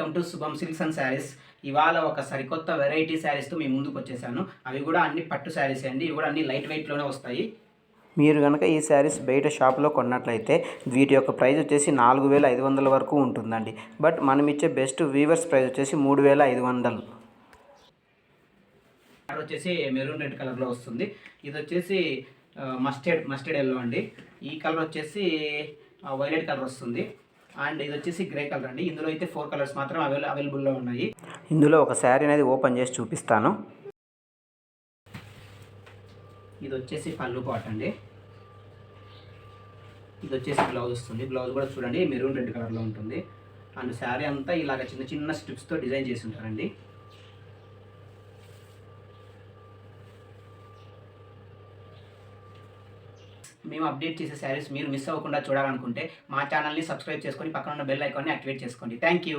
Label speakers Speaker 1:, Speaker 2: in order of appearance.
Speaker 1: Welcome to శుభం silks and saris. ఇవాళ ఒక సరికొత్త వెరైటీ శారీస్తో మీ ముందుకు వచ్చేసాను. అవి కూడా అన్ని పట్టు శారీస్ అండి. ఇవి కూడా అన్ని లైట్ వెయిట్లోనే వస్తాయి. మీరు కనుక ఈ శారీస్ బయట షాప్లో కొన్నట్లయితే వీటి యొక్క ప్రైస్ వచ్చేసి 4500 వరకు ఉంటుందండి. బట్ మనం ఇచ్చే బెస్ట్ వీవర్స్ ప్రైస్ వచ్చేసి 3500. కలర్ వచ్చేసి మెరూన్ రెడ్ కలర్లో వస్తుంది. ఇది వచ్చేసి మస్టర్డ్ ఎల్లో అండి. ఈ కలర్ వచ్చేసి వైలెట్ కలర్ వస్తుంది. అండ్ ఇది వచ్చేసి గ్రే కలర్ అండి. ఇందులో అయితే 4 కలర్స్ మాత్రం అవైలబుల్లో ఉన్నాయి. ఇందులో ఒక శారీ అనేది ఓపెన్ చేసి చూపిస్తాను. ఇది వచ్చేసి పళ్ళు పాట్ అండి. ఇది వచ్చేసి బ్లౌజ్ వస్తుంది. బ్లౌజ్ కూడా చూడండి మెరూన్ రెడ్ కలర్లో ఉంటుంది. అండ్ శారీ అంతా ఇలాగ చిన్న చిన్న స్ట్రిప్స్తో డిజైన్ చేసి ఉంటారండి. మేము అప్డేట్ చేసే శారీస్ మీరు మిస్ అవ్వకుండా చూడాలనుకుంటే మా ఛానల్ని సబ్స్క్రైబ్ చేసుకొని పక్కన ఉన్న బెల్ ఐకాన్ని యాక్టివేట్ చేసుకోండి. Thank you.